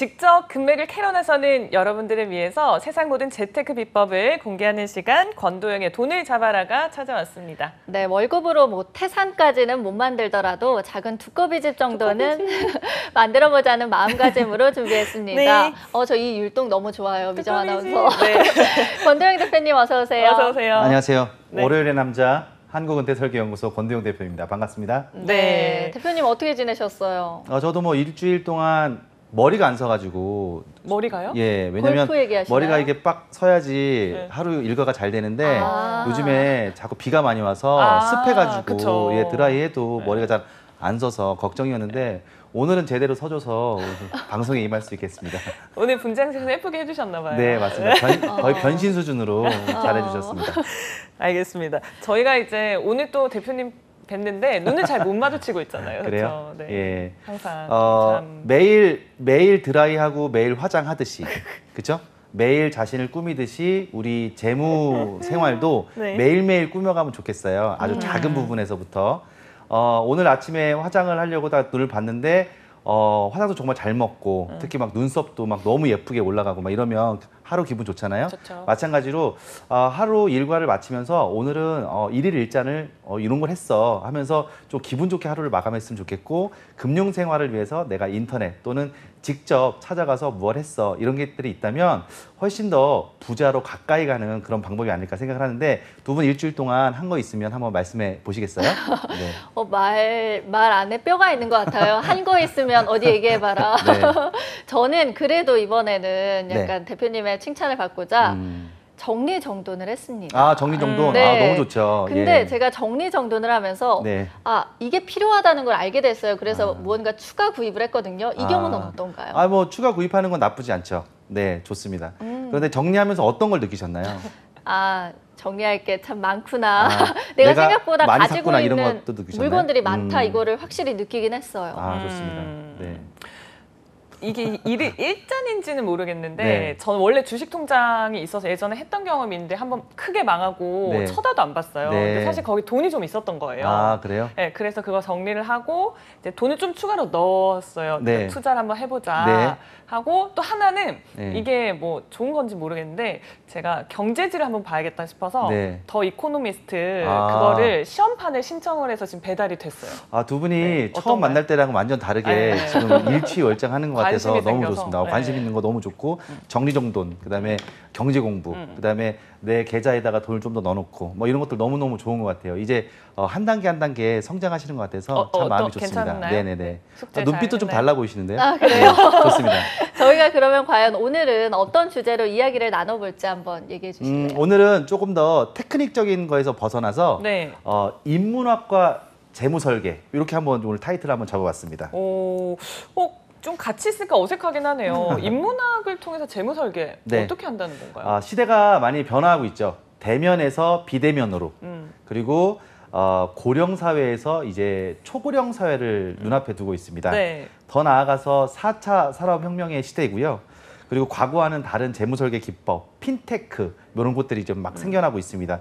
직접 금맥을 캐러 나서는 여러분들을 위해서 세상 모든 재테크 비법을 공개하는 시간, 권도영의 돈을 잡아라가 찾아왔습니다. 네, 월급으로 뭐 태산까지는 못 만들더라도 작은 두꺼비집 정도는 만들어보자는 마음가짐으로 준비했습니다. 네. 저 이 율동 너무 좋아요, 미정 아나운서. 네. 권도영 대표님 어서 오세요. 어서 오세요. 안녕하세요. 네. 월요일의 남자 한국은퇴설계연구소 권도영 대표입니다. 반갑습니다. 네. 대표님 어떻게 지내셨어요? 저도 뭐 일주일 동안 머리가 안 서가지고 머리가요? 예, 왜냐면 골프 얘기하시나요? 머리가 이게 빡 서야지 네. 하루 일과가 잘 되는데 아. 요즘에 자꾸 비가 많이 와서 습해가지고 그쵸. 예, 드라이해도 네. 머리가 잘 안 서서 걱정이었는데 오늘은 제대로 서줘서 방송에 임할 수 있겠습니다. 오늘 분장실에서 예쁘게 해주셨나 봐요. 네, 맞습니다. 거의 변신 수준으로 잘해주셨습니다. 알겠습니다. 저희가 이제 오늘 또 대표님 뵀는데 눈을 잘 못 마주치고 있잖아요. 그래요? 그렇죠? 네. 예. 항상 참 매일 드라이하고 매일 화장하듯이 그렇죠? 매일 자신을 꾸미듯이 우리 재무 생활도 네. 매일매일 꾸며가면 좋겠어요. 아주 작은 부분에서부터. 오늘 아침에 화장을 하려고 다 눈을 봤는데 화장도 정말 잘 먹고 특히 막 눈썹도 막 너무 예쁘게 올라가고 막 이러면 하루 기분 좋잖아요. 좋죠. 마찬가지로 하루 일과를 마치면서 오늘은 일일 일장을 이런 걸 했어 하면서 좀 기분 좋게 하루를 마감했으면 좋겠고 금융 생활을 위해서 내가 인터넷 또는 직접 찾아가서 무엇 했어 이런 것들이 있다면 훨씬 더 부자로 가까이 가는 그런 방법이 아닐까 생각을 하는데 두 분 일주일 동안 한 거 있으면 한번 말씀해 보시겠어요? 네. 말 안에 뼈가 있는 것 같아요. 한 거 있으면 어디 얘기해봐라. 네. 저는 그래도 이번에는 약간 네. 대표님의 칭찬을 받고자 정리정돈을 했습니다. 아, 정리정돈. 네. 너무 좋죠. 근데 예. 제가 정리정돈을 하면서 네. 이게 필요하다는 걸 알게 됐어요. 그래서 무언가 추가 구입을 했거든요. 이 경우는 어떤가요? 뭐 추가 구입하는 건 나쁘지 않죠. 네, 좋습니다. 그런데 정리하면서 어떤 걸 느끼셨나요? 정리할 게 참 많구나. 내가 생각보다 많이 가지고 샀구나, 이런 있는 것도 느끼셨나요? 물건들이 많다. 이거를 확실히 느끼긴 했어요. 좋습니다. 네. 이게 일잔인지는 모르겠는데 네. 저는 원래 주식 통장이 있어서 예전에 했던 경험이 있는데 한번 크게 망하고 네. 쳐다도 안 봤어요. 네. 근데 사실 거기 돈이 좀 있었던 거예요. 그래요? 네, 그래서 그거 정리를 하고 이제 돈을 좀 추가로 넣었어요. 네. 투자를 한번 해보자 네. 하고 또 하나는 네. 이게 뭐 좋은 건지 모르겠는데 제가 경제지를 한번 봐야겠다 싶어서 네. 더 이코노미스트 그거를 시험판을 신청을 해서 지금 배달이 됐어요. 두 분이 네, 처음 어떤가요? 만날 때랑은 완전 다르게 네. 지금 일취월장하는 것 같아서 관심이 너무 생겨서. 좋습니다. 네. 관심 있는 거 너무 좋고 정리정돈, 그다음에 경제 공부, 그다음에 내 계좌에다가 돈을 좀 더 넣어놓고 뭐 이런 것들 너무너무 좋은 것 같아요. 이제 한 단계 한 단계 성장하시는 것 같아서 참 마음이 좋습니다. 괜찮나요? 네네네. 숙제 눈빛도 좀 잘 달라 보이시는데요? 그래요? 네, 좋습니다. 저희가 그러면 과연 오늘은 어떤 주제로 이야기를 나눠볼지 한번 얘기해 주실래요? 오늘은 조금 더 테크닉적인 거에서 벗어나서 네. 인문학과 재무설계 이렇게 한번 오늘 타이틀을 한번 잡아봤습니다. 좀 같이 있으니까 어색하긴 하네요. 인문학을 통해서 재무 설계 네. 어떻게 한다는 건가요? 시대가 많이 변화하고 있죠. 대면에서 비대면으로. 그리고 고령 사회에서 이제 초고령 사회를 눈앞에 두고 있습니다. 네. 더 나아가서 4차 산업혁명의 시대이고요. 그리고 과거와는 다른 재무설계 기법, 핀테크 이런 것들이 좀 막 생겨나고 있습니다.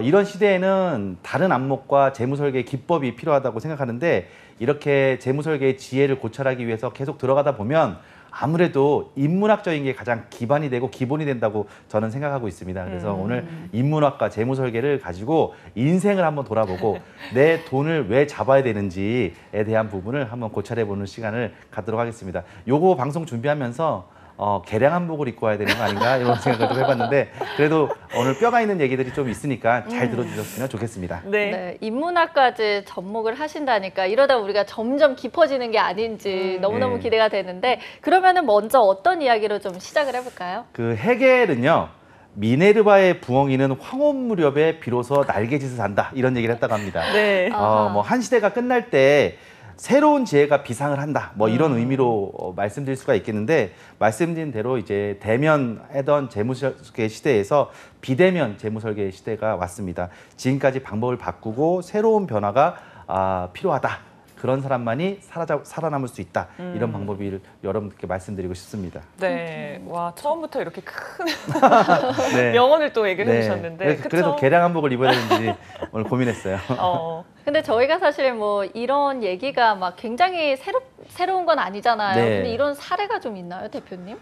이런 시대에는 다른 안목과 재무설계 기법이 필요하다고 생각하는데 이렇게 재무설계의 지혜를 고찰하기 위해서 계속 들어가다 보면 아무래도 인문학적인 게 가장 기반이 되고 기본이 된다고 저는 생각하고 있습니다. 그래서 오늘 인문학과 재무설계를 가지고 인생을 한번 돌아보고 내 돈을 왜 잡아야 되는지에 대한 부분을 한번 고찰해보는 시간을 갖도록 하겠습니다. 요거 방송 준비하면서 개량 한복을 입고 와야 되는 거 아닌가 이런 생각을 좀 해봤는데 그래도 오늘 뼈가 있는 얘기들이 좀 있으니까 잘 들어주셨으면 좋겠습니다. 네. 인문학까지 접목을 하신다니까 이러다 우리가 점점 깊어지는 게 아닌지 너무너무 네. 기대가 되는데 그러면은 먼저 어떤 이야기로 좀 시작을 해볼까요? 그 헤겔은요. 미네르바의 부엉이는 황혼 무렵에 비로소 날개짓을 한다 이런 얘기를 했다고 합니다. 네. 뭐 한 시대가 끝날 때 새로운 지혜가 비상을 한다. 뭐 이런 의미로 말씀드릴 수가 있겠는데 말씀드린 대로 이제 대면하던 재무설계 시대에서 비대면 재무설계 시대가 왔습니다. 지금까지 방법을 바꾸고 새로운 변화가 필요하다. 그런 사람만이 살아남을 수 있다. 이런 방법을 여러분들께 말씀드리고 싶습니다. 네, 와 처음부터 이렇게 큰 네. 명언을 또 얘기를 네. 해주셨는데, 그래서 개량 한복을 입어야 되는지 오늘 고민했어요. 근데 저희가 사실 뭐 이런 얘기가 막 굉장히 새로운 건 아니잖아요. 네. 근데 이런 사례가 좀 있나요, 대표님?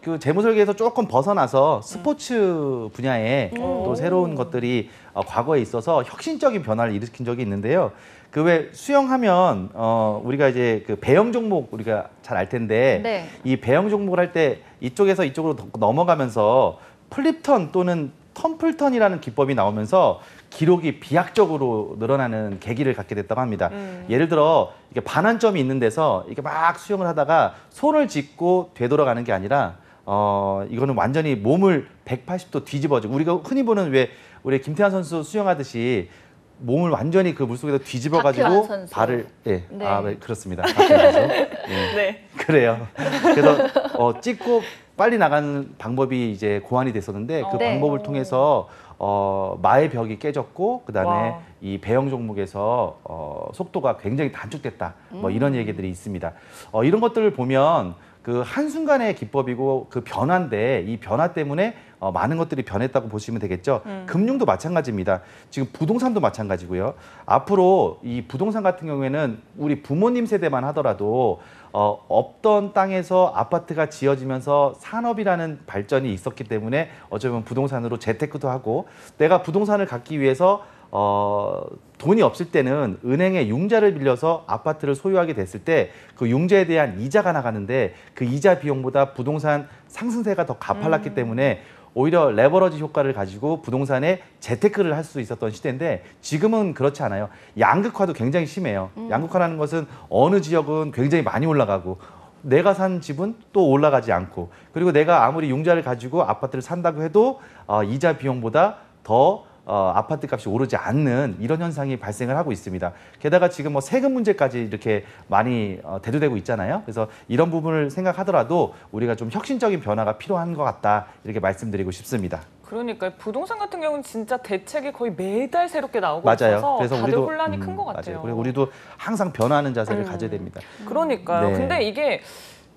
그 재무설계에서 조금 벗어나서 스포츠 분야에 또 새로운 것들이 과거에 있어서 혁신적인 변화를 일으킨 적이 있는데요. 그 왜 수영하면 우리가 이제 그 배영 종목 우리가 잘 알 텐데 네. 이 배영 종목을 할 때 이쪽에서 이쪽으로 넘어가면서 플립턴 또는 텀플턴이라는 기법이 나오면서 기록이 비약적으로 늘어나는 계기를 갖게 됐다고 합니다. 예를 들어 이게 반환점이 있는 데서 이게 막 수영을 하다가 손을 짚고 되돌아가는 게 아니라 이거는 완전히 몸을 180도 뒤집어지고, 우리가 흔히 보는 왜 우리 김태환 선수 수영하듯이 몸을 완전히 그 물속에서 뒤집어가지고 박태환 선수. 발을 네. 네. 네, 그렇습니다. 박태환 선수. 네. 네. 그래요. 그래서 찍고 빨리 나가는 방법이 이제 고안이 됐었는데 그 네. 방법을 통해서 마의 벽이 깨졌고 그다음에 와. 이 배영 종목에서 속도가 굉장히 단축됐다. 뭐 이런 얘기들이 있습니다. 이런 것들을 보면 그 한순간의 기법이고 그 변화인데 이 변화 때문에 많은 것들이 변했다고 보시면 되겠죠. 금융도 마찬가지입니다. 지금 부동산도 마찬가지고요. 앞으로 이 부동산 같은 경우에는 우리 부모님 세대만 하더라도 없던 땅에서 아파트가 지어지면서 산업이라는 발전이 있었기 때문에 어쩌면 부동산으로 재테크도 하고, 내가 부동산을 갖기 위해서 돈이 없을 때는 은행에 융자를 빌려서 아파트를 소유하게 됐을 때 그 융자에 대한 이자가 나가는데 그 이자 비용보다 부동산 상승세가 더 가팔랐기 때문에 오히려 레버러지 효과를 가지고 부동산에 재테크를 할 수 있었던 시대인데 지금은 그렇지 않아요. 양극화도 굉장히 심해요. 양극화라는 것은 어느 지역은 굉장히 많이 올라가고 내가 산 집은 또 올라가지 않고, 그리고 내가 아무리 융자를 가지고 아파트를 산다고 해도 이자 비용보다 더 아파트 값이 오르지 않는 이런 현상이 발생을 하고 있습니다. 게다가 지금 뭐 세금 문제까지 이렇게 많이 대두되고 있잖아요. 그래서 이런 부분을 생각하더라도 우리가 좀 혁신적인 변화가 필요한 것 같다, 이렇게 말씀드리고 싶습니다. 그러니까 부동산 같은 경우는 진짜 대책이 거의 매달 새롭게 나오고 맞아요. 있어서 그래서 다들 우리도 혼란이 큰 것 같아요. 맞아요. 그리고 우리도 항상 변화하는 자세를 가져야 됩니다. 그러니까요. 네. 근데 이게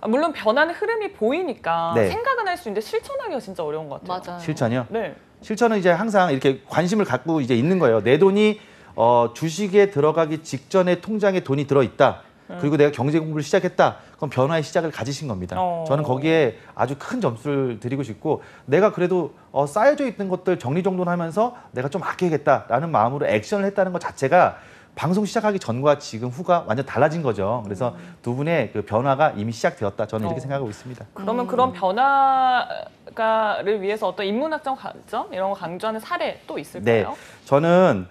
물론 변하는 흐름이 보이니까 네. 생각은 할 수 있는데 실천하기가 진짜 어려운 것 같아요. 맞아요. 실천이요? 네. 실천은 이제 항상 이렇게 관심을 갖고 이제 있는 거예요. 내 돈이 주식에 들어가기 직전에 통장에 돈이 들어 있다. 그리고 내가 경제 공부를 시작했다. 그럼 변화의 시작을 가지신 겁니다. 저는 거기에 아주 큰 점수를 드리고 싶고, 내가 그래도 쌓여져 있는 것들 정리정돈하면서 내가 좀 아껴야겠다라는 마음으로 액션을 했다는 것 자체가 방송 시작하기 전과 지금 후가 완전 달라진 거죠. 그래서 두 분의 그 변화가 이미 시작되었다. 저는 이렇게 생각하고 있습니다. 그러면 그런 변화를 위해서 어떤 인문학적 관점 이런 거 강조하는 사례 또 네, 있을까요? 저는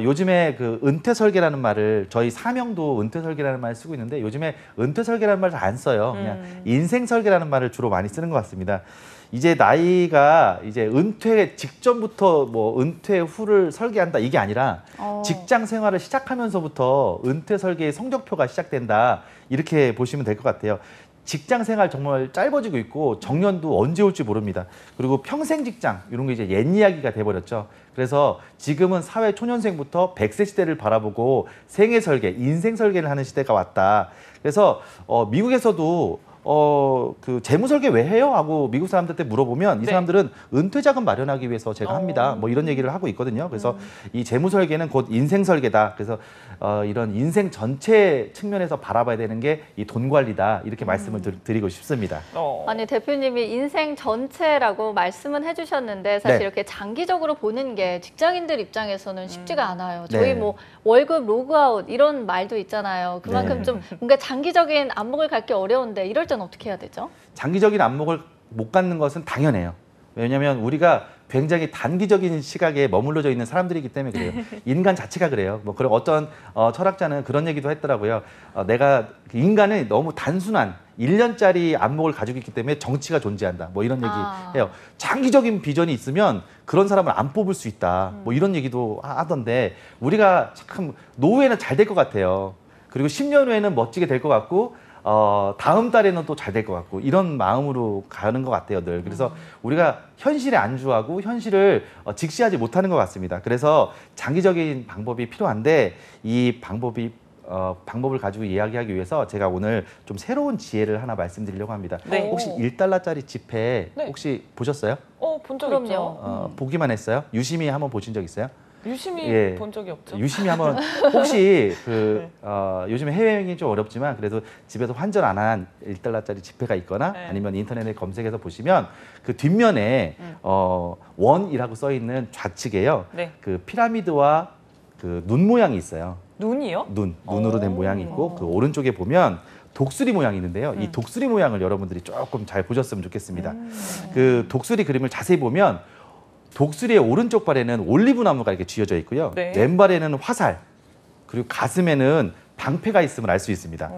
요즘에 그 은퇴 설계라는 말을, 저희 사명도 은퇴 설계라는 말을 쓰고 있는데 요즘에 은퇴 설계라는 말을 안 써요. 그냥 인생 설계라는 말을 주로 많이 쓰는 것 같습니다. 이제 나이가 이제 은퇴 직전부터 뭐 은퇴 후를 설계한다, 이게 아니라 직장 생활을 시작하면서부터 은퇴 설계의 성적표가 시작된다, 이렇게 보시면 될 것 같아요. 직장 생활 정말 짧아지고 있고 정년도 언제 올지 모릅니다. 그리고 평생 직장 이런 게 이제 옛 이야기가 돼버렸죠. 그래서 지금은 사회 초년생부터 100세 시대를 바라보고 생애 설계, 인생 설계를 하는 시대가 왔다. 그래서 미국에서도 그 재무 설계 왜 해요? 하고 미국 사람들한테 물어보면 이 사람들은 은퇴 자금 마련하기 위해서 제가 합니다. 뭐 이런 얘기를 하고 있거든요. 그래서 이 재무 설계는 곧 인생 설계다. 그래서 이런 인생 전체 측면에서 바라봐야 되는 게 이 돈 관리다. 이렇게 말씀을 드리고 싶습니다. 아니, 대표님이 인생 전체라고 말씀은 해주셨는데 사실 네. 이렇게 장기적으로 보는 게 직장인들 입장에서는 쉽지가 않아요. 저희 네. 뭐 월급 로그아웃 이런 말도 있잖아요. 그만큼 네. 좀 뭔가 장기적인 안목을 갖기 어려운데 이럴 땐 어떻게 해야 되죠? 장기적인 안목을 못 갖는 것은 당연해요. 왜냐하면 우리가 굉장히 단기적인 시각에 머물러져 있는 사람들이기 때문에 그래요. 인간 자체가 그래요. 뭐 그런 어떤 철학자는 그런 얘기도 했더라고요. 내가 인간은 너무 단순한 1년짜리 안목을 가지고 있기 때문에 정치가 존재한다. 뭐 이런 얘기해요. 장기적인 비전이 있으면 그런 사람을 안 뽑을 수 있다. 뭐 이런 얘기도 하던데, 우리가 참 노후에는 잘 될 것 같아요. 그리고 10년 후에는 멋지게 될 것 같고, 다음 달에는 또 잘 될 것 같고, 이런 마음으로 가는 것 같아요, 늘. 그래서 우리가 현실에 안주하고 현실을 직시하지 못하는 것 같습니다. 그래서 장기적인 방법이 필요한데 이 방법이 방법을 가지고 이야기하기 위해서 제가 오늘 좀 새로운 지혜를 하나 말씀드리려고 합니다. 네. 혹시 1달러짜리 지폐 네. 혹시 보셨어요? 본 적 그럼요. 있죠. 보기만 했어요? 유심히 한번 보신 적 있어요? 유심히 예. 본 적이 없죠. 유심히 한번 혹시 네. 요즘에 해외여행이 좀 어렵지만 그래도 집에서 환전 안 한 1달러짜리 지폐가 있거나 네. 아니면 인터넷에 검색해서 보시면 그 뒷면에 원이라고 써 있는 좌측에요. 네. 그 피라미드와 그 눈 모양이 있어요. 눈이요? 눈으로 된 모양이 있고 그 오른쪽에 보면 독수리 모양이 있는데요. 이 독수리 모양을 여러분들이 조금 잘 보셨으면 좋겠습니다. 그 독수리 그림을 자세히 보면 독수리의 오른쪽 발에는 올리브 나무가 이렇게 쥐어져 있고요. 네. 왼발에는 화살, 그리고 가슴에는 방패가 있음을 알 수 있습니다.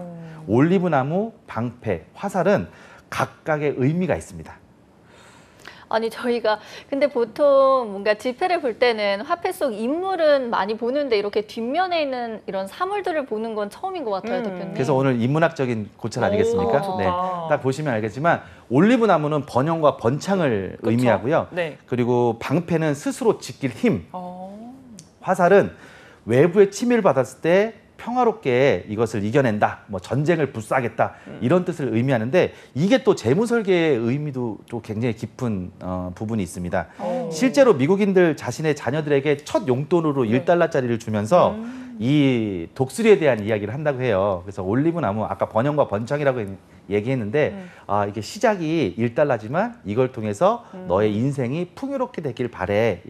올리브 나무, 방패, 화살은 각각의 의미가 있습니다. 아니 저희가 근데 보통 뭔가 지폐를 볼 때는 화폐 속 인물은 많이 보는데 이렇게 뒷면에 있는 이런 사물들을 보는 건 처음인 것 같아요, 대표님. 그래서 오늘 인문학적인 고찰 아니겠습니까? 좋다. 네. 딱 보시면 알겠지만 올리브 나무는 번영과 번창을 그쵸? 의미하고요. 네. 그리고 방패는 스스로 지킬 힘, 어. 화살은 외부의 침입을 받았을 때 평화롭게 이것을 이겨낸다, 뭐 전쟁을 불사하겠다 이런 뜻을 의미하는데 이게 또 재무 설계의 의미도 또 굉장히 깊은 부분이 있습니다. 실제로 미국인들 자신의 자녀들에게 첫 용돈으로 네. 1달러짜리를 주면서 이 독수리에 대한 이야기를 한다고 해요. 그래서 올리브 나무 아까 번영과 번창이라고 얘기했는데 이게 시작이 1달러지만 이걸 통해서 너의 인생이 풍요롭게 되길 바래.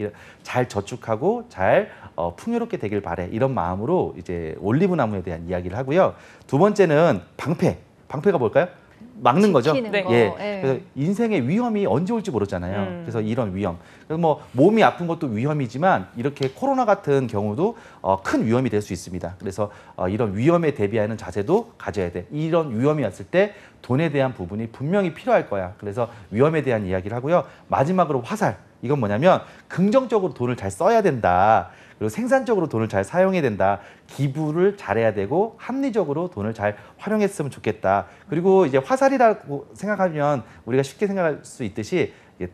잘 저축하고 잘 풍요롭게 되길 바래. 이런 마음으로 이제 올리브 나무에 대한 이야기를 하고요. 두 번째는 방패. 방패가 뭘까요? 막는 거죠. 지키는 네. 거. 예. 예. 그래서 인생의 위험이 언제 올지 모르잖아요. 그래서 이런 위험. 그래서 뭐 몸이 아픈 것도 위험이지만 이렇게 코로나 같은 경우도 큰 위험이 될 수 있습니다. 그래서 이런 위험에 대비하는 자세도 가져야 돼. 이런 위험이 왔을 때 돈에 대한 부분이 분명히 필요할 거야. 그래서 위험에 대한 이야기를 하고요. 마지막으로 화살. 이건 뭐냐면 긍정적으로 돈을 잘 써야 된다. 그리고 생산적으로 돈을 잘 사용해야 된다. 기부를 잘해야 되고 합리적으로 돈을 잘 활용했으면 좋겠다. 그리고 이제 화살이라고 생각하면 우리가 쉽게 생각할 수 있듯이 이게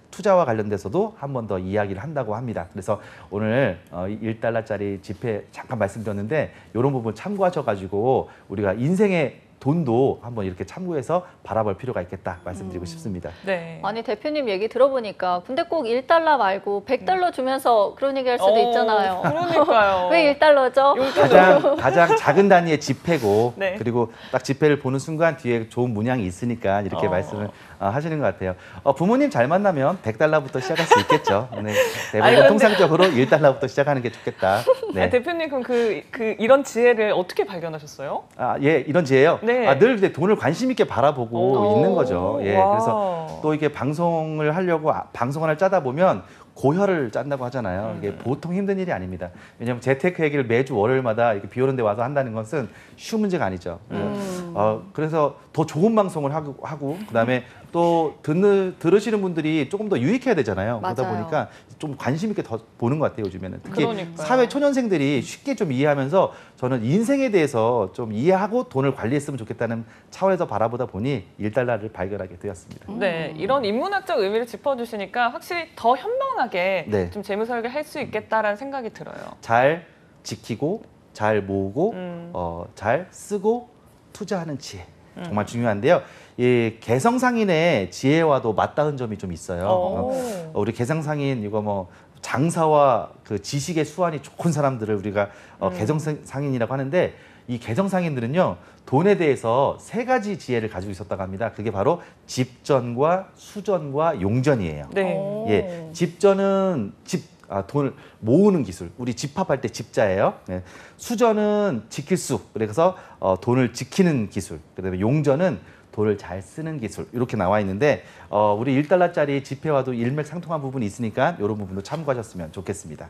투자와 관련돼서도 한 번 더 이야기를 한다고 합니다. 그래서 오늘 1달러짜리 지폐 잠깐 말씀드렸는데 이런 부분 참고하셔가지고 우리가 인생의 돈도 한번 이렇게 참고해서 바라볼 필요가 있겠다 말씀드리고 싶습니다. 네. 아니 대표님 얘기 들어보니까 근데 꼭 1달러 말고 100달러 주면서 그런 얘기 할 수도 있잖아요. 그러니까요. 왜 1달러죠? 가장 작은 단위의 지폐고 네. 그리고 딱 지폐를 보는 순간 뒤에 좋은 문양이 있으니까 이렇게 말씀을 하시는 것 같아요. 부모님 잘 만나면 100달러부터 시작할 수 있겠죠. 네. 대부분 아니, 근데- 통상적으로 1달러부터 시작하는 게 좋겠다. 네. 아니, 대표님 그럼 이런 지혜를 어떻게 발견하셨어요? 예, 이런 지혜요. 네. 늘 이제 돈을 관심 있게 바라보고 있는 거죠. 예, 와. 그래서 또 이게 방송을 하려고 방송을 짜다 보면 고혈을 짠다고 하잖아요. 이게 보통 힘든 일이 아닙니다. 왜냐하면 재테크 얘기를 매주 월요일마다 이렇게 비 오는 데 와서 한다는 것은 쉬운 문제가 아니죠. 그래서 더 좋은 방송을 하고 그다음에 또 들으시는 분들이 조금 더 유익해야 되잖아요. 그러다 맞아요. 보니까 좀 관심 있게 더 보는 것 같아요, 요즘에는. 특히 그러니까요. 사회 초년생들이 쉽게 좀 이해하면서 저는 인생에 대해서 좀 이해하고 돈을 관리했으면 좋겠다는 차원에서 바라보다 보니 1달러를 발견하게 되었습니다. 네, 이런 인문학적 의미를 짚어주시니까 확실히 더 현명하게 네. 좀 재무 설계를 할 수 있겠다라는 생각이 들어요. 잘 지키고 잘 모으고 음. 잘 쓰고 투자하는 지혜 정말 중요한데요. 이 개성상인의 지혜와도 맞닿은 점이 좀 있어요. 우리 개성상인 이거 뭐 장사와 그 지식의 수완이 좋은 사람들을 우리가 개성상인이라고 하는데 이 개성상인들은요 돈에 대해서 3가지 지혜를 가지고 있었다고 합니다. 그게 바로 집전과 수전과 용전이에요. 네. 예, 집전은 돈을 모으는 기술. 우리 집합할 때 집자예요. 예. 수전은 지킬 수. 그래서 돈을 지키는 기술. 그다음에 용전은 돈을 잘 쓰는 기술. 이렇게 나와 있는데 우리 1달러짜리 지폐와도 일맥상통한 부분이 있으니까 이런 부분도 참고하셨으면 좋겠습니다.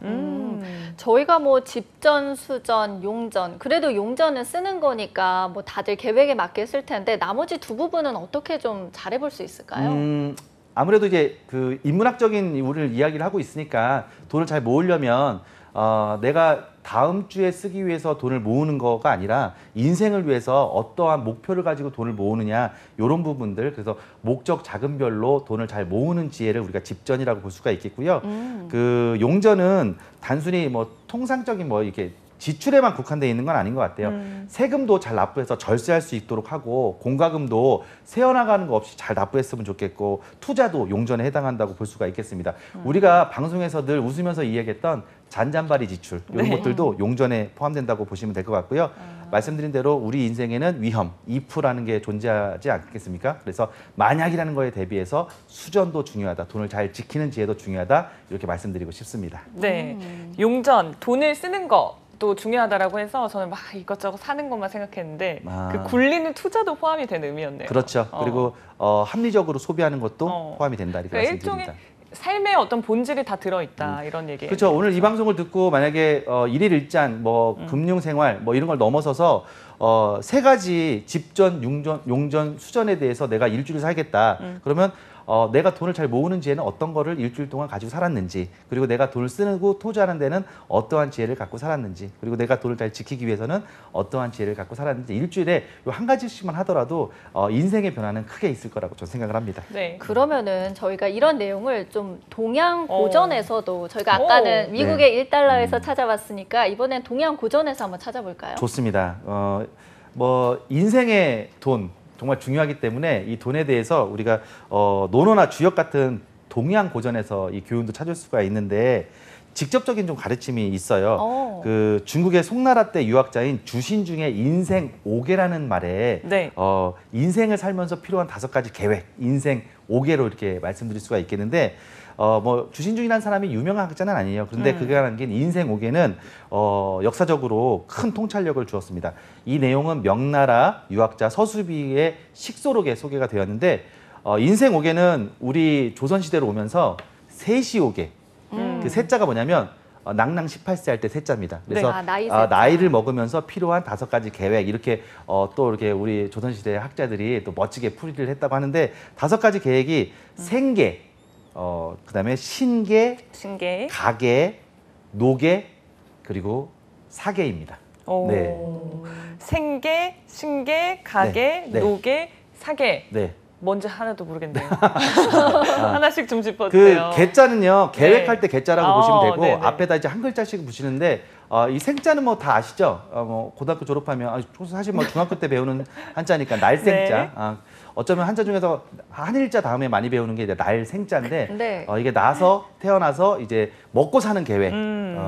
저희가 뭐 집전, 수전, 용전 그래도 용전은 쓰는 거니까 뭐 다들 계획에 맞게 쓸 텐데 나머지 두 부분은 어떻게 좀 잘해볼 수 있을까요? 아무래도 이제 그 인문학적인 우리를 이야기를 하고 있으니까 돈을 잘 모으려면 내가 다음 주에 쓰기 위해서 돈을 모으는 거가 아니라 인생을 위해서 어떠한 목표를 가지고 돈을 모으느냐 이런 부분들 그래서 목적 자금별로 돈을 잘 모으는 지혜를 우리가 집전이라고 볼 수가 있겠고요. 그 용전은 단순히 뭐 통상적인 뭐 이렇게 지출에만 국한되어 있는 건 아닌 것 같아요. 세금도 잘 납부해서 절세할 수 있도록 하고 공과금도 새어나가는 거 없이 잘 납부했으면 좋겠고 투자도 용전에 해당한다고 볼 수가 있겠습니다. 우리가 방송에서 늘 웃으면서 이야기했던 잔잔바리 지출 이런 것들도 용전에 포함된다고 보시면 될 것 같고요. 말씀드린 대로 우리 인생에는 위험, if라는 게 존재하지 않겠습니까? 그래서 만약이라는 거에 대비해서 수전도 중요하다. 돈을 잘 지키는 지혜도 중요하다. 이렇게 말씀드리고 싶습니다. 네, 용전, 돈을 쓰는 것도 중요하다라고 해서 저는 막 이것저것 사는 것만 생각했는데 그 굴리는 투자도 포함이 되는 의미였네요. 그렇죠. 그리고 합리적으로 소비하는 것도 포함이 된다. 이렇게 그러니까 말씀드립니다. 삶의 어떤 본질이 다 들어있다 이런 얘기예요. 그렇죠. 오늘 이 방송을 듣고 만약에 일일 일잔, 뭐 금융생활, 뭐 이런 걸 넘어서서 세 가지 집전, 용전, 수전에 대해서 내가 일주일 살겠다. 그러면 내가 돈을 잘 모으는 지혜는 어떤 거를 일주일 동안 가지고 살았는지, 그리고 내가 돈을 쓰고 투자하는 데는 어떠한 지혜를 갖고 살았는지, 그리고 내가 돈을 잘 지키기 위해서는 어떠한 지혜를 갖고 살았는지 일주일에 요 한 가지씩만 하더라도 인생의 변화는 크게 있을 거라고 저는 생각을 합니다. 네. 그러면은 저희가 이런 내용을 좀 동양 고전에서도 저희가 아까는 미국의 1달러에서 찾아봤으니까 이번엔 동양 고전에서 한번 찾아볼까요? 좋습니다. 뭐 인생의 돈 정말 중요하기 때문에 이 돈에 대해서 우리가 논어나 주역 같은 동양 고전에서 이 교훈도 찾을 수가 있는데 직접적인 좀 가르침이 있어요. 그 중국의 송나라 때 유학자인 주신중의 인생 5계라는 말에 네. 인생을 살면서 필요한 5가지 계획, 인생 5계로 이렇게 말씀드릴 수가 있겠는데 뭐 주신중이라는 사람이 유명한 학자는 아니에요. 그런데 그가 남긴 인생 5계는 역사적으로 큰 통찰력을 주었습니다. 이 내용은 명나라 유학자 서수비의 식소록에 소개가 되었는데 인생 5계는 우리 조선시대로 오면서 세시오계 그 세자가 뭐냐면 낭낭 18세 할 때 세자입니다. 그래서 네. 나이를 먹으면서 필요한 5가지 계획 이렇게 또 이렇게 우리 조선시대 학자들이 또 멋지게 풀이를 했다고 하는데 5가지 계획이 생계, 그다음에 신계, 가계, 노계 그리고 사계입니다. 네. 생계, 신계, 가계, 네. 노계, 사계. 네. 뭔지 하나도 모르겠네요. 하나씩 좀 짚어주세요. 그 계자는요 계획할 때 계자라고 보시면 되고 네네. 앞에다 이제 한 글자씩 붙이는데 이 생자는 뭐 다 아시죠? 뭐 고등학교 졸업하면 사실 뭐 중학교 때 배우는 한자니까 날생자. 네. 어쩌면 한자 중에서 한일자 다음에 많이 배우는 게 이제 날생자인데 네. 이게 태어나서 이제 먹고 사는 계획,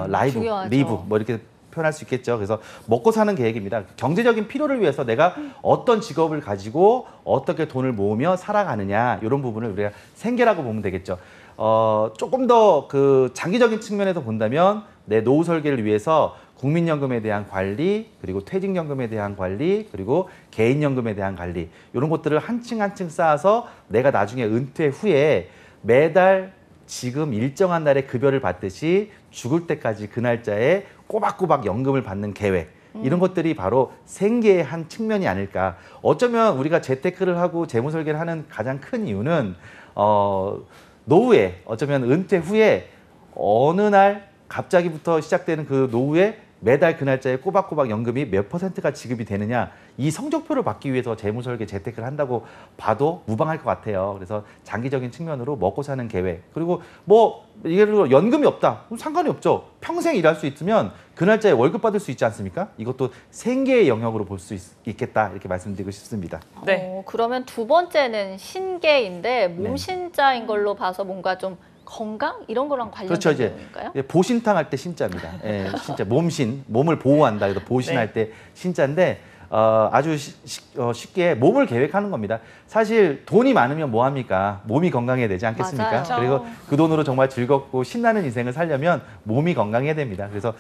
라이브, 중요하죠. 리브 뭐 이렇게 표현할 수 있겠죠. 그래서 먹고 사는 계획입니다. 경제적인 필요를 위해서 내가 어떤 직업을 가지고 어떻게 돈을 모으며 살아가느냐 이런 부분을 우리가 생계라고 보면 되겠죠. 조금 더 그 장기적인 측면에서 본다면 내 노후 설계를 위해서 국민연금에 대한 관리, 그리고 퇴직연금에 대한 관리, 그리고 개인연금에 대한 관리 이런 것들을 한 층 한 층 쌓아서 내가 나중에 은퇴 후에 매달 지금 일정한 날에 급여를 받듯이 죽을 때까지 그 날짜에 꼬박꼬박 연금을 받는 계획 이런 것들이 바로 생계의 한 측면이 아닐까. 어쩌면 우리가 재테크를 하고 재무 설계를 하는 가장 큰 이유는 노후에 어쩌면 은퇴 후에 어느 날 갑자기부터 시작되는 그 노후에 매달 그 날짜에 꼬박꼬박 연금이 몇 %가 지급이 되느냐 이 성적표를 받기 위해서 재무설계 재테크를 한다고 봐도 무방할 것 같아요. 그래서 장기적인 측면으로 먹고 사는 계획 그리고 뭐 예를 들어 연금이 없다 그럼 상관이 없죠. 평생 일할 수 있으면 그 날짜에 월급 받을 수 있지 않습니까? 이것도 생계의 영역으로 볼 수 있겠다 이렇게 말씀드리고 싶습니다. 네. 그러면 두 번째는 신계인데 몸신자인 걸로 봐서 뭔가 좀 건강 이런 거랑 관련된 그렇죠. 이제 내용인가요? 보신탕 할 때 신자입니다. 예, 진짜 몸신, 몸을 보호한다. 그래서 보신할 때 신자인데 아주 쉽게 몸을 계획하는 겁니다. 사실 돈이 많으면 뭐 합니까? 몸이 건강해야 되지 않겠습니까? 맞아요. 그리고 그 돈으로 정말 즐겁고 신나는 인생을 살려면 몸이 건강해야 됩니다. 그래서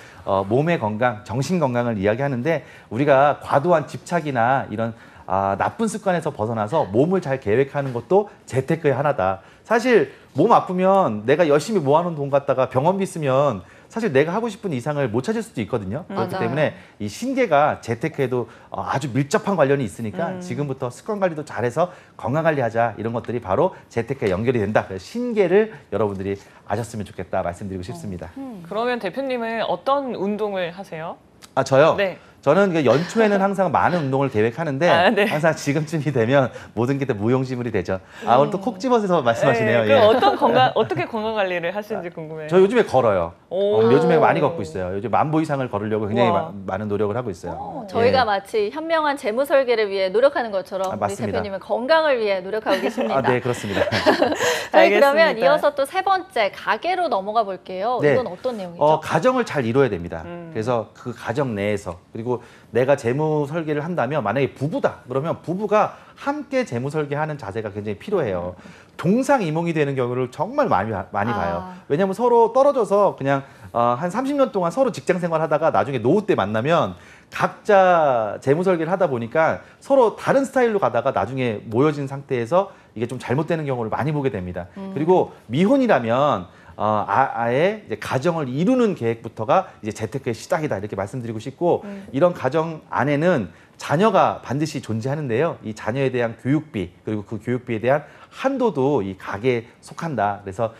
몸의 건강, 정신 건강을 이야기하는데 우리가 과도한 집착이나 이런 나쁜 습관에서 벗어나서 몸을 잘 계획하는 것도 재테크의 하나다. 사실 몸 아프면 내가 열심히 모아놓은 돈 갖다가 병원비 쓰면 사실 내가 하고 싶은 이상을 못 찾을 수도 있거든요. 그렇기 맞아요. 때문에 이 신계가 재테크에도 아주 밀접한 관련이 있으니까 지금부터 습관 관리도 잘해서 건강 관리하자 이런 것들이 바로 재테크에 연결이 된다. 그래서 신계를 여러분들이 아셨으면 좋겠다 말씀드리고 싶습니다. 그러면 대표님은 어떤 운동을 하세요? 저요? 네. 저는 그 연초에는 항상 많은 운동을 계획하는데 아, 네. 항상 지금쯤이 되면 모든 게 다 무용지물이 되죠. 아, 오늘 또 콕 집어서 말씀하시네요. 네, 그럼 어떻게 건강 관리를 하시는지 궁금해요. 저 요즘에 걸어요. 오. 요즘에 많이 걷고 있어요. 요즘 10,000보 이상을 걸으려고 굉장히 와. 많은 노력을 하고 있어요. 저희가 예. 마치 현명한 재무 설계를 위해 노력하는 것처럼 우리 맞습니다. 대표님은 건강을 위해 노력하고 계십니다. 아, 네, 그렇습니다. 저희 그러면 알겠습니다. 이어서 또 세 번째 가계로 넘어가 볼게요. 네. 이건 어떤 내용이죠? 가정을 잘 이루어야 됩니다. 그래서 그 가정 내에서 그리고 내가 재무 설계를 한다면 만약에 부부다 그러면 부부가 함께 재무 설계하는 자세가 굉장히 필요해요. 동상이몽이 되는 경우를 정말 많이 봐요. 왜냐하면 서로 떨어져서 그냥 한 30년 동안 서로 직장 생활하다가 나중에 노후 때 만나면 각자 재무 설계를 하다 보니까 서로 다른 스타일로 가다가 나중에 모여진 상태에서 이게 좀 잘못되는 경우를 많이 보게 됩니다. 그리고 미혼이라면 아예 이제 가정을 이루는 계획부터가 이제 재테크의 시작이다 이렇게 말씀드리고 싶고 이런 가정 안에는 자녀가 반드시 존재하는데요. 이 자녀에 대한 교육비 그리고 그 교육비에 대한 한도도 이 가계에 속한다. 그래서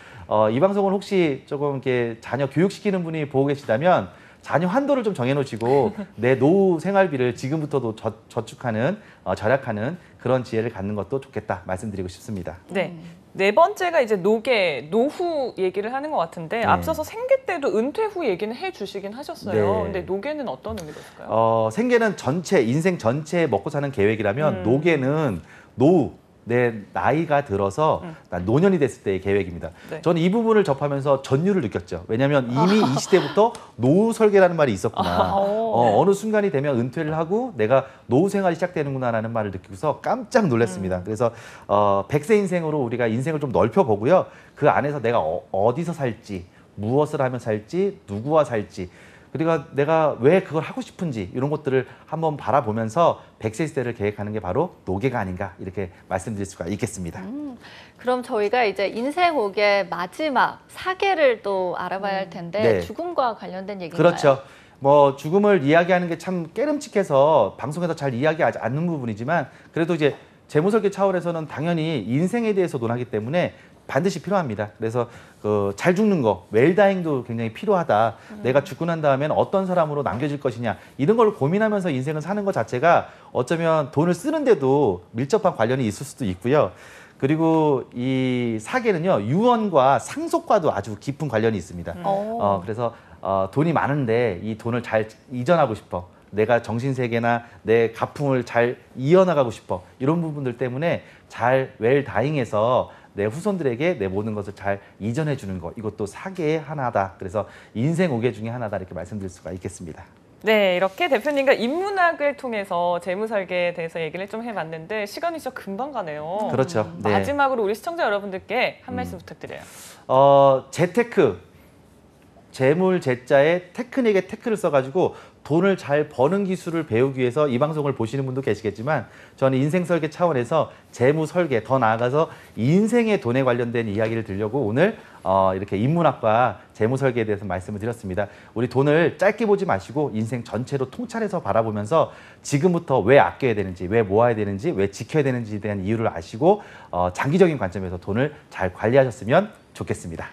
이 방송을 혹시 조금 이렇게 자녀 교육시키는 분이 보고 계시다면 자녀 한도를 좀 정해놓으시고 내 노후 생활비를 지금부터도 저축하는 절약하는 그런 지혜를 갖는 것도 좋겠다 말씀드리고 싶습니다. 네. 네 번째가 이제 노후 얘기를 하는 것 같은데 앞서서 생계 때도 은퇴 후 얘기는 해주시긴 하셨어요. 네. 근데 노계는 어떤 의미가 있을까요? 생계는 인생 전체 먹고 사는 계획이라면 노계는 노후 내 나이가 들어서 노년이 됐을 때의 계획입니다. 네. 저는 이 부분을 접하면서 전율을 느꼈죠. 왜냐하면 이미 이 시대부터 노후 설계라는 말이 있었구나. 어느 순간이 되면 은퇴를 하고 내가 노후 생활이 시작되는구나라는 말을 느끼고서 깜짝 놀랐습니다. 그래서 100세 인생으로 우리가 인생을 좀 넓혀보고요. 그 안에서 내가 어디서 살지, 무엇을 하면 살지, 누구와 살지 그리고 내가 왜 그걸 하고 싶은지 이런 것들을 한번 바라보면서 100세 시대를 계획하는 게 바로 노계가 아닌가 이렇게 말씀드릴 수가 있겠습니다. 그럼 저희가 이제 인생 5개 마지막 4개를 또 알아봐야 할 텐데 네. 죽음과 관련된 얘기인가요? 그렇죠. 뭐 죽음을 이야기하는 게 참 깨름칙해서 방송에서 잘 이야기하지 않는 부분이지만 그래도 이제 재무설계 차원에서는 당연히 인생에 대해서 논하기 때문에 반드시 필요합니다. 그래서 잘 죽는 거, 웰다잉도 굉장히 필요하다. 내가 죽고 난 다음에는 어떤 사람으로 남겨질 것이냐 이런 걸 고민하면서 인생을 사는 것 자체가 어쩌면 돈을 쓰는데도 밀접한 관련이 있을 수도 있고요. 그리고 이 사계는요 유언과 상속과도 아주 깊은 관련이 있습니다. 그래서 돈이 많은데 이 돈을 잘 이전하고 싶어. 내가 정신세계나 내 가풍을 잘 이어나가고 싶어. 이런 부분들 때문에 잘 웰다잉해서 내 후손들에게 내 모든 것을 잘 이전해 주는 것. 이것도 사계의 하나다. 그래서 인생 5개 중에 하나다. 이렇게 말씀드릴 수가 있겠습니다. 네, 이렇게 대표님과 인문학을 통해서 재무설계에 대해서 얘기를 좀 해봤는데 시간이 진짜 금방 가네요. 그렇죠. 네. 마지막으로 우리 시청자 여러분들께 한 말씀 부탁드려요. 재테크, 재물 재자에 테크닉에 테크를 써가지고 돈을 잘 버는 기술을 배우기 위해서 이 방송을 보시는 분도 계시겠지만 저는 인생 설계 차원에서 재무 설계 더 나아가서 인생의 돈에 관련된 이야기를 드리려고 오늘 이렇게 인문학과 재무 설계에 대해서 말씀을 드렸습니다. 우리 돈을 짧게 보지 마시고 인생 전체로 통찰해서 바라보면서 지금부터 왜 아껴야 되는지, 왜 모아야 되는지, 왜 지켜야 되는지에 대한 이유를 아시고 장기적인 관점에서 돈을 잘 관리하셨으면 좋겠습니다.